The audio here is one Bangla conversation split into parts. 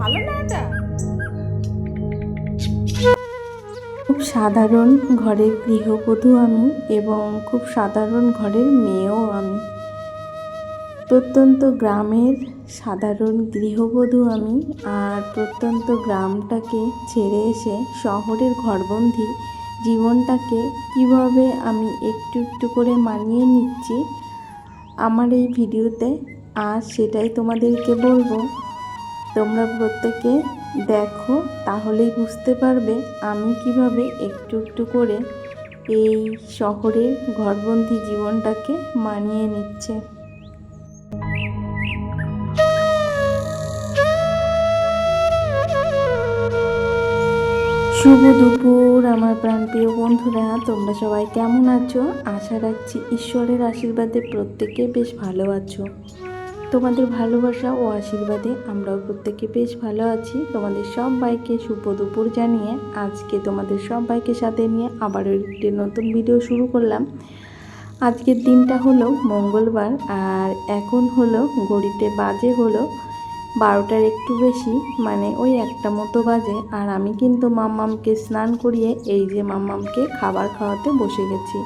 ভালো না এটা। খুব সাধারণ ঘরের গৃহবধূ আমি এবং খুব সাধারণ ঘরের মেয়েও আমি। প্রত্যন্ত গ্রামের সাধারণ গৃহবধূ আমি, আর প্রত্যন্ত গ্রামটাকে ছেড়ে এসে শহরের ঘরবন্দি জীবনটাকে কিভাবে আমি একটু একটু করে মানিয়ে নিচ্ছি আমার এই ভিডিওতে আজ সেটাই তোমাদেরকে বলবো। তোমরা প্রত্যেকে দেখো, তাহলেই বুঝতে পারবে আমি কিভাবে একটু একটু করে এই শহরের ঘরবন্দি জীবনটাকে মানিয়ে নিচ্ছে। শুভ দুপুর আমার প্রাণপ্রিয় বন্ধুরা, তোমরা সবাই কেমন আছো? আশা রাখছি ঈশ্বরের আশীর্বাদে প্রত্যেকে বেশ ভালো আছো। তোমাদের ভালোবাসা ও আশীর্বাদে আমরাও প্রত্যেকে বেশ ভালো আছি। তোমাদের সবাইকে শুভ দুপুর জানিয়ে আজকে তোমাদের সবাইকে সাথে নিয়ে আবারও একটি নতুন ভিডিও শুরু করলাম। আজকের দিনটা হলো মঙ্গলবার, আর এখন হলো ঘড়িতে বাজে হলো 12টার একটু বেশি, মানে ওই 1টা মতো বাজে। আর আমি কিন্তু মাম্মামকে স্নান করিয়ে এই যে মাম্মামকে খাবার খাওয়াতে বসে গেছি।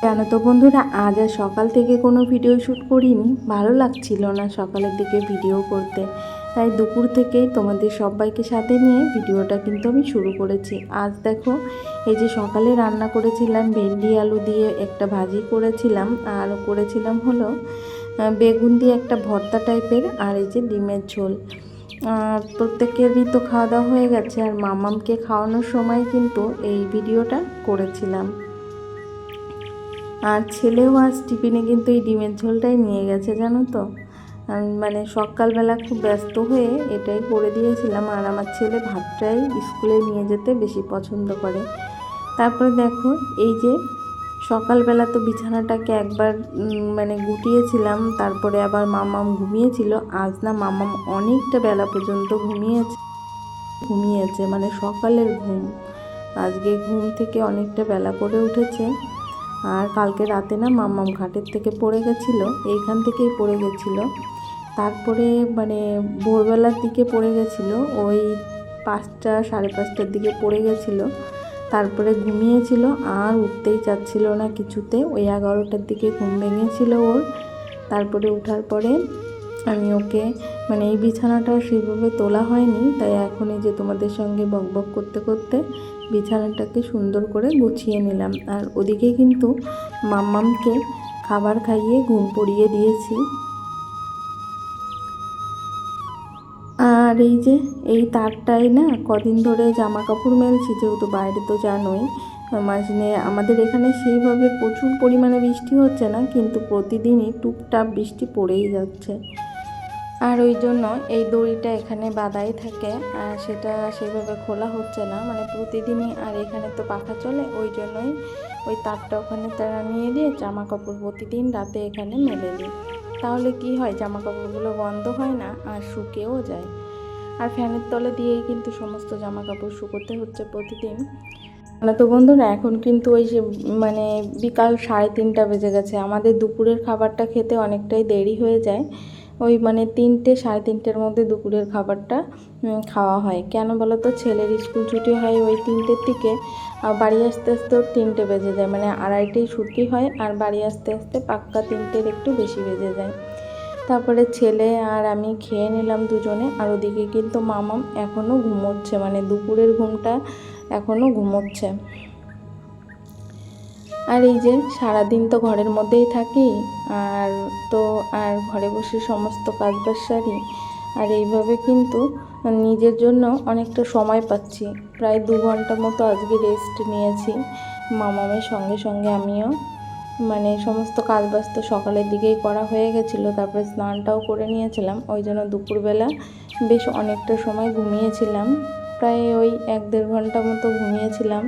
জানো তো বন্ধুরা, আজ আর সকাল থেকে কোনো ভিডিও শ্যুট করিনি, ভালো লাগছিল না সকালের দিকে ভিডিও করতে, তাই দুপুর থেকেই তোমাদের সবাইকে সাথে নিয়ে ভিডিওটা কিন্তু আমি শুরু করেছি। আজ দেখো, এই যে সকালে রান্না করেছিলাম ভেন্ডি আলু দিয়ে একটা ভাজি করেছিলাম, আর করেছিলাম হলো বেগুন দিয়ে একটা ভর্তা টাইপের, আর এই যে ডিমের ঝোল। প্রত্যেকেরই তো খাওয়া দাওয়া হয়ে গেছে, আর মামামকে খাওয়ানোর সময় কিন্তু এই ভিডিওটা করেছিলাম। আর ছেলেও আজ টিফিনে কিন্তু এই ডিমের ঝোলটাই নিয়ে গেছে, জানো তো। মানে সকালবেলা খুব ব্যস্ত হয়ে এটাই করে দিয়েছিলাম, আর আমার ছেলে ভাতটাই স্কুলে নিয়ে যেতে বেশি পছন্দ করে। তারপরে দেখো, এই যে সকালবেলা তো বিছানাটাকে একবার মানে গুটিয়েছিলাম, তারপরে আবার মামাম ঘুমিয়েছিল। আজ না মামাম অনেকটা বেলা পর্যন্ত ঘুমিয়েছে, মানে সকালের ঘুম। আজকে ঘুম থেকে অনেকটা বেলা করে উঠেছে। আর কালকে রাতে না মাম্মাম ঘাটের থেকে পড়ে গেছিলো, এইখান থেকেই পড়ে গেছিলো। তারপরে মানে ভোরবেলার দিকে পড়ে গেছিলো, ওই 5টা সাড়ে 5টার দিকে পড়ে গেছিলো। তারপরে ঘুমিয়েছিল, আর উঠতেই চাচ্ছিল না কিছুতে। ওই 11টার দিকে ঘুম ভেঙেছিল ওর। তারপরে ওঠার পরে আমি ওকে মানে এই বিছানাটা সেইভাবে তোলা হয়নি, তাই এখন এই যে তোমাদের সঙ্গে বকবক করতে করতে বিছানাটাকে সুন্দর করে গুছিয়ে নিলাম। আর ওদিকে কিন্তু মাম্মামকে খাবার খাইয়ে ঘুম পড়িয়ে দিয়েছি। আর এই যে এই তারটাই না কদিন ধরে জামা কাপড় মেলছি, যেহেতু বাইরে তো জানোই মানে আমাদের এখানে সেইভাবে প্রচুর পরিমাণে বৃষ্টি হচ্ছে না, কিন্তু প্রতিদিনই টুপটাপ বৃষ্টি পড়েই যাচ্ছে। আর ওই জন্য এই দড়িটা এখানে বাঁধাই থাকে, আর সেটা সেভাবে খোলা হচ্ছে না মানে প্রতিদিনই। আর এখানে তো পাখা চলে, ওই জন্যই ওই তারটা ওখানে তারা নিয়ে দিয়ে জামা কাপড় প্রতিদিন রাতে এখানে মেলে দিই। তাহলে কি হয়, জামা কাপড়গুলো গন্ধ হয় না আর শুকিয়েও যায়। আর ফ্যানের তলে দিয়েই কিন্তু সমস্ত জামা কাপড় শুকোতে হচ্ছে প্রতিদিন। তো বন্ধুরা, এখন কিন্তু ওই যে মানে বিকাল 3:30 বেজে গেছে। আমাদের দুপুরের খাবারটা খেতে অনেকটাই দেরি হয়ে যায়, ওই মানে 3টে সাড়ে 3টের মধ্যে দুপুরের খাবারটা খাওয়া হয়। কেন বলো তো, ছেলের স্কুল ছুটি হয় ওই 3টের দিকে, আর বাড়ি আসতে আসতেও 3টে বেজে যায়, মানে 2:30টায় ছুটি হয়, আর বাড়ি আসতে আসতে পাক্কা 3টের একটু বেশি বেজে যায়। তারপরে ছেলে আর আমি খেয়ে নিলাম দুজনে, আর ওদিকে কিন্তু মামাম এখনও ঘুমোচ্ছে, মানে দুপুরের ঘুমটা এখনও ঘুমোচ্ছে। আর এই যে সারাদিন তো ঘরের মধ্যেই থাকি, আর তো আর ঘরে বসে সমস্ত কাজবাজ সারি, আর এইভাবে কিন্তু নিজের জন্য অনেকটা সময় পাচ্ছি। প্রায় 2 ঘন্টা মতো আজকে রেস্ট নিয়েছি মামামের সঙ্গে সঙ্গে আমিও। মানে সমস্ত কাজবাজ তো সকালের দিকেই করা হয়ে গেছিলো, তারপরে স্নানটাও করে নিয়েছিলাম, ওই জন্য দুপুরবেলা বেশ অনেকটা সময় ঘুমিয়েছিলাম, প্রায় ওই 1-1.5 ঘন্টা মতো ঘুমিয়েছিলাম।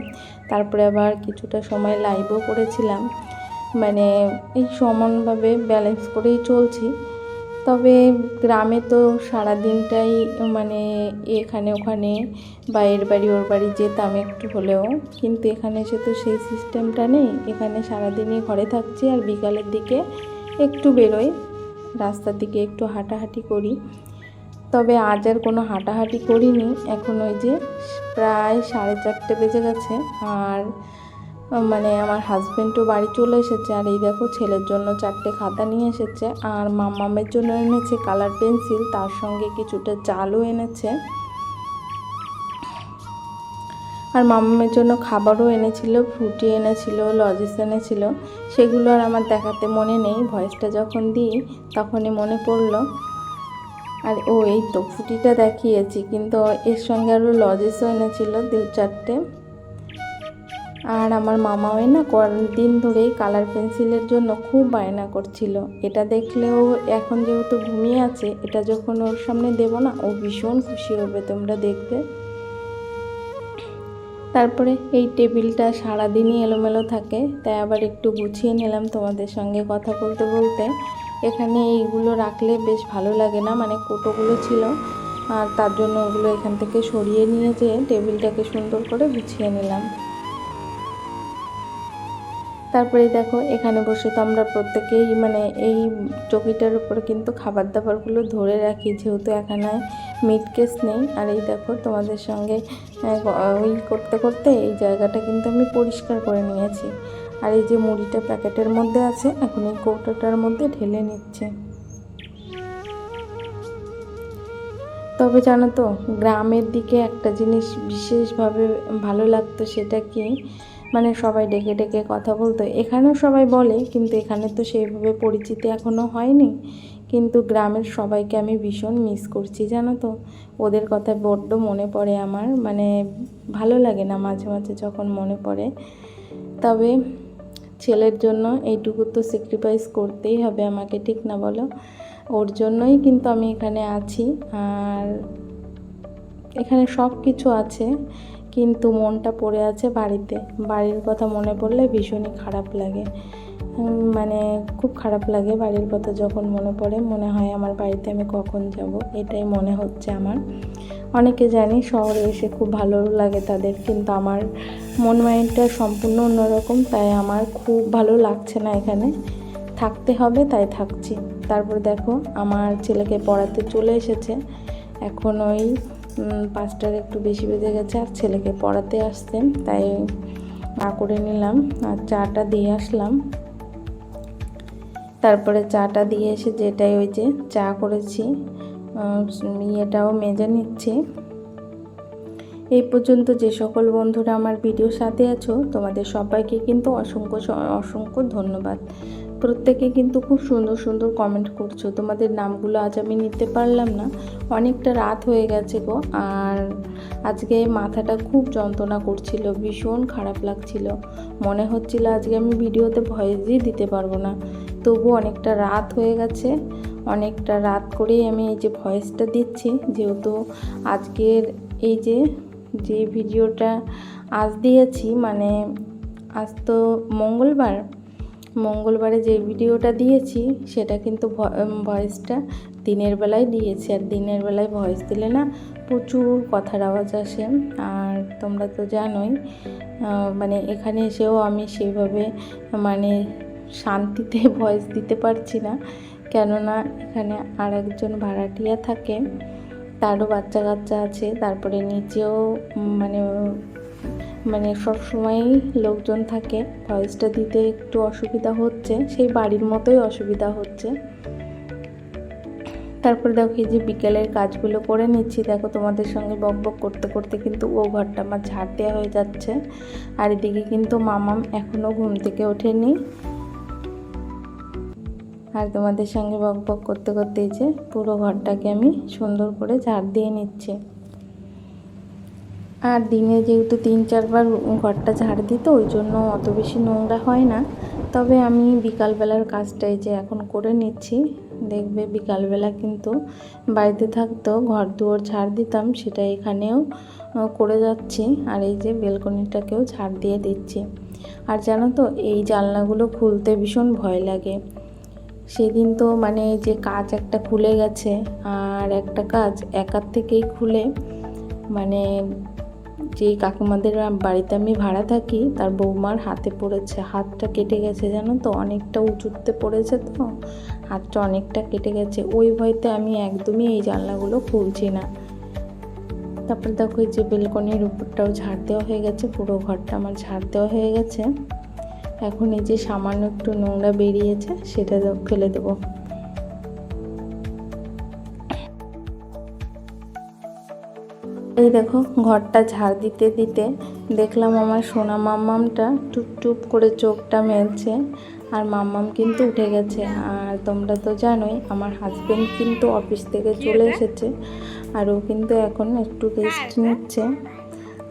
তারপরে আবার কিছুটা সময় লাইভও করেছিলাম, মানে এই সমানভাবে ব্যালেন্স করেই চলছি। তবে গ্রামে তো সারাদিনটাই মানে এখানে ওখানে বা এর বাড়ি ওর বাড়ি যেতাম একটু হলেও, কিন্তু এখানে এসে তো সেই সিস্টেমটা নেই। এখানে সারাদিনই ঘরে থাকছি, আর বিকালের দিকে একটু বেরোই, রাস্তার দিকে একটু হাঁটাহাঁটি করি। তবে আজ আর কোনো হাঁটাহাঁটি করিনি। এখন ওই যে প্রায় 4:30 বেজে গেছে, আর মানে আমার হাজব্যান্ডও বাড়ি চলে এসেছে। আর এই দেখো ছেলের জন্য 4টে খাতা নিয়ে এসেছে, আর মাম্মামের জন্য এনেছে কালার পেন্সিল, তার সঙ্গে কিছুটা চালও এনেছে। আর মাম্মামের জন্য খাবারও এনেছিল, ফ্রুটি এনেছিল, লজেস এনেছিল। সেগুলো আর আমার দেখাতে মনে নেই, ভয়েসটা যখন দিই তখনই মনে পড়লো। আর এই তো ফ্রুটিটা দেখিয়েছি, কিন্তু এর সঙ্গে আরও লজেসও এনেছিল 2-4টে। আর আমার মামাও না কয়েকদিন ধরেই কালার পেন্সিলের জন্য খুব বায়না করছিল। এটা দেখলেও এখন যেহেতু ঘুমিয়ে আছে, এটা যখন ওর সামনে দেবো না, ও ভীষণ খুশি হবে, তোমরা দেখবে। তারপরে এই টেবিলটা সারাদিনই এলোমেলো থাকে, তাই আবার একটু গুছিয়ে নিলাম তোমাদের সঙ্গে কথা বলতে বলতে। এখানে এইগুলো রাখলে বেশ ভালো লাগে না, মানে কোটোগুলো ছিল, আর তার জন্য ওগুলো এখান থেকে সরিয়ে নিয়ে যেয়ে টেবিলটাকে সুন্দর করে গুছিয়ে নিলাম। তারপরে দেখো এখানে বসে তো আমরা প্রত্যেকেই মানে এই চকিটার উপরে কিন্তু খাবার দাবারগুলো ধরে রাখি, যেহেতু এখানে মিট কেস নেই। আর এই দেখো তোমাদের সঙ্গে ওই করতে করতে এই জায়গাটা কিন্তু আমি পরিষ্কার করে নিয়েছি। আর এই যে মুড়িটা প্যাকেটের মধ্যে আছে, এখন এই কৌটোটার মধ্যে ঢেলে নিচ্ছে। তবে জানো তো, গ্রামের দিকে একটা জিনিস বিশেষভাবে ভালো লাগতো, সেটা কি, মানে সবাই ডেকে ডেকে কথা বলতো। এখানেও সবাই বলে, কিন্তু এখানে তো সেইভাবে পরিচিতি এখনও হয়নি। কিন্তু গ্রামের সবাইকে আমি ভীষণ মিস করছি, জানো তো। ওদের কথা বড্ড মনে পড়ে আমার, মানে ভালো লাগে না মাঝে মাঝে যখন মনে পড়ে। তবে ছেলের জন্য এইটুকু তো স্যাক্রিফাইস করতেই হবে আমাকে, ঠিক না বলো? ওর জন্যই কিন্তু আমি এখানে আছি। আর এখানে সব কিছু আছে, কিন্তু মনটা পড়ে আছে বাড়িতে। বাড়ির কথা মনে পড়লে ভীষণই খারাপ লাগে, মানে খুব খারাপ লাগে বাড়ির কথা যখন মনে পড়ে। মনে হয় আমার বাড়িতে আমি কখন যাব, এটাই মনে হচ্ছে আমার। অনেকে জানি শহরে এসে খুব ভালো লাগে তাদের, কিন্তু আমার মন মাইন্ডটা সম্পূর্ণ অন্যরকম, তাই আমার খুব ভালো লাগছে না এখানে। থাকতে হবে তাই থাকছি। তারপর দেখো আমার ছেলেকে পড়াতে চলে এসেছে, এখন ওই 5টার একটু বেশি বেজে গেছে, আর ছেলেকে পড়াতে আসতেন, তাই চা করে নিলাম আর চাটা দিয়ে আসলাম। তারপরে চাটা দিয়ে এসে যেটাই ওই যে চা করেছি ইয়েটাও মেজে নিচ্ছি। এই পর্যন্ত যে সকল বন্ধুরা আমার ভিডিওর সাথে আছো, তোমাদের সবাইকে কিন্তু অসংখ্য অসংখ্য ধন্যবাদ। প্রত্যেকে কিন্তু খুব সুন্দর সুন্দর কমেন্ট করছো, তোমাদের নামগুলো আজ আমি নিতে পারলাম না, অনেকটা রাত হয়ে গেছে গো। আর আজকে মাথাটা খুব যন্ত্রণা করছিল, ভীষণ খারাপ লাগছিল, মনে হচ্ছিল আজকে আমি ভিডিওতে ভয়েসই দিতে পারবো না। তবু অনেকটা রাত হয়ে গেছে, অনেকটা রাত করেই আমি এই যে ভয়েসটা দিচ্ছি, যেহেতু আজকের এই যে ভিডিওটা আজ দিয়েছি, মানে আজ তো মঙ্গলবারে যে ভিডিওটা দিয়েছি সেটা কিন্তু ভয়েসটা দিনের বেলায় দিয়েছি। আর দিনের বেলায় ভয়েস দিলে না প্রচুর কথার আওয়াজ আসে, আর তোমরা তো জানোই মানে এখানে এসেও আমি সেইভাবে মানে শান্তিতে ভয়েস দিতে পারছি না, কেননা এখানে আর একজন ভাড়াটিয়া থাকে, তারও বাচ্চা কাচ্চা আছে। তারপরে নিচেও মানে সব সময়ই লোকজন থাকে, ভয়েসটা দিতে একটু অসুবিধা হচ্ছে, সেই বাড়ির মতোই অসুবিধা হচ্ছে। তারপর দেখো এই যে বিকেলের কাজগুলো করে নিচ্ছি। দেখো তোমাদের সঙ্গে বকবক করতে করতে কিন্তু ও ঘরটা আমার ঝাড় দেওয়া হয়ে যাচ্ছে, আর এদিকে কিন্তু মামাম এখনও ঘুম থেকে ওঠেনি। আর তোমাদের সঙ্গে বকবক করতে করতে এই যে পুরো ঘরটাকে আমি সুন্দর করে ঝাড় দিয়ে নিচ্ছি। আর দিনে যেহেতু 3-4 বার ঘরটা ঝাড় দিত, ওই জন্য অত বেশি নোংরা হয় না। তবে আমি বিকালবেলার কাজটাই যে এখন করে নিচ্ছি, দেখবে বিকালবেলা কিন্তু বাড়িতে থাকতো ঘর দুয়ার ঝাড় দিতাম, সেটা এখানেও করে যাচ্ছি। আর এই যে বেলকনিটাকেও ঝাড় দিয়ে দিচ্ছি। আর জানো তো, এই জানলাগুলো খুলতে ভীষণ ভয় লাগে। সেদিন তো মানে যে কাজ একটা খুলে গেছে, আর একটা কাজ একার থেকেই খুলে মানে যেই কাকুমাদের বাড়িতে আমি ভাড়া থাকি তার বৌমার হাতে পড়েছে, হাতটা কেটে গেছে জানো তো, অনেকটা উঁচুতে পড়েছে তো হাতটা অনেকটা কেটে গেছে। ওই ভয়তে আমি একদমই এই জানলাগুলো খুলছি না। তারপর দেখো এই যে বেলকনির উপরটাও ঝাড় দেওয়া হয়ে গেছে, পুরো ঘরটা আমার ঝাড় দেওয়া হয়ে গেছে। এখন এই যে সামান্য একটু নোংরা বেরিয়েছে সেটা ফেলে দেবো। এই দেখো ঘরটা ঝাড় দিতে দিতে দেখলাম আমার সোনা মাম্মামটা টুপ টুপ করে চোখটা মেলছে, আর মাম্মাম কিন্তু উঠে গেছে। আর তোমরা তো জানোই আমার হাজবেন্ড কিন্তু অফিস থেকে চলে এসেছে, আর ও কিন্তু এখন একটু রেস্ট নিচ্ছে।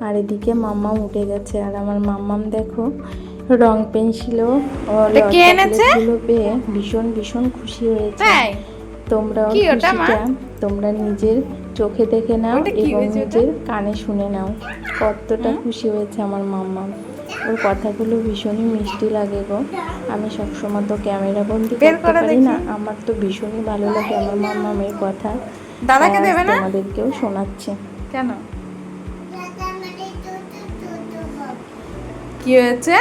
আর এদিকে মাম্মাম উঠে গেছে, আর আমার মাম্মাম দেখো রং পেন্সিলও চকলেটগুলো পেয়ে ভীষণ ভীষণ খুশি হয়েছে। তোমরা নিজের চোখে দেখে নাও এবং নিজের কানে শুনে নাও কতটা খুশি হয়েছে আমার মাম্মাম। ওর কথাগুলো ভীষণই মিষ্টি লাগে গো। আমি সবসময় তো ক্যামেরা বন্দি করতে পারি না, আমার তো ভীষণই ভালো লাগে আমার মাম্মামের কথা। দাদাকে দেবে না, তোমাদেরকেও শোনাচ্ছি। কেন কি হয়েছে?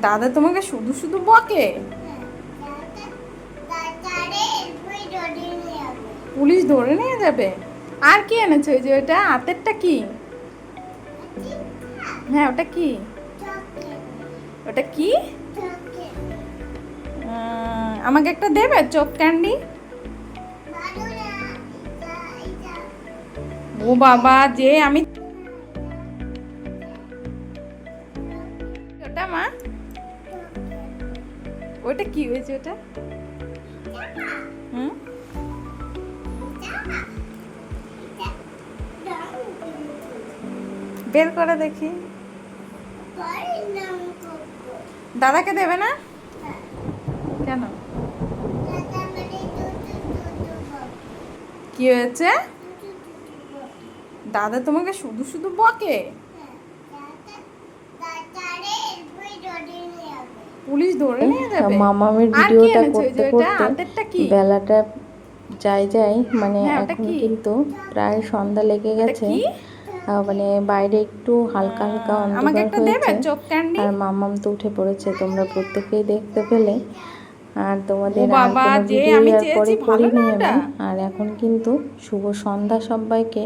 দাদা তোমাকে শুধু শুধু বকে? পুলিশ ধরে নিয়ে যাবে? আর কি এনেছে? ওই যে ওটা হাতেরটা কি? হ্যাঁ ওটা কি? ওটা কি? আমাকে একটা দেবে চক ক্যান্ডি? ও বাবা, যে আমি ওটা মা, ওটা কি হয়েছে? ওটা বের করে দেখি। দাদাকে দেবে না কেন? কি হয়েছে? দাদা তোমাকে শুধু শুধু বকে? পুলিশ ধরে নিয়ে যাবে? মামামের ভিডিওটা করতে করতে বেলাটা যাই মানে এখন কিন্তু প্রায় সন্ধ্যা লেগে গেছে। মানে বাইরে একটু হালকা হালকা অন্ধকার হয়েছে, আর মামাম তো উঠে পড়েছে, তোমরা প্রত্যেকেই দেখতে পেলে। আর তোমাদের আর কোনো ভিডিও আর পরে করিনি আমি। আর এখন কিন্তু শুভ সন্ধ্যা সবাইকে।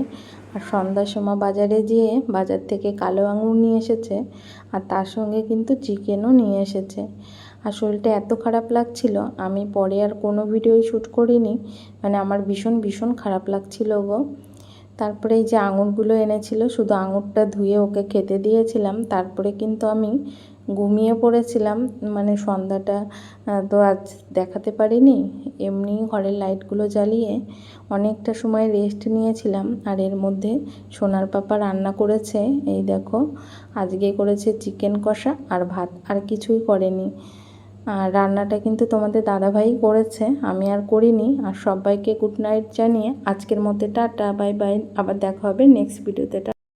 আর সন্ধ্যার সময় বাজারে যেয়ে বাজার থেকে কালো আঙুর নিয়ে এসেছে, আর তার সঙ্গে কিন্তু চিকেনও নিয়ে এসেছে। আর শরীরটা এত খারাপ লাগছিল, আমি পরে আর কোনো ভিডিওই শ্যুট করিনি, মানে আমার ভীষণ ভীষণ খারাপ লাগছিল গো। তারপরে এই যে আঙুরগুলো এনেছিল, শুধু আঙুরটা ধুয়ে ওকে খেতে দিয়েছিলাম, তারপরে কিন্তু আমি ঘুমিয়ে পড়েছিলাম। মানে সন্ধ্যাটা তো আজ দেখাতে পারিনি, এমনি ঘরের লাইটগুলো জ্বালিয়ে অনেকটা সময় রেস্ট নিয়েছিলাম। আর এর মধ্যে সোনার পাপা রান্না করেছে, এই দেখো আজকে করেছে চিকেন কষা আর ভাত, আর কিছুই করেনি। আর রান্নাটা কিন্তু তোমাদের দাদাভাই করেছে, আমি আর করিনি। আর সবাইকে গুড নাইট জানিয়ে আজকের মতো টাটা বাই বাই, আবার দেখা হবে নেক্সট ভিডিওতে।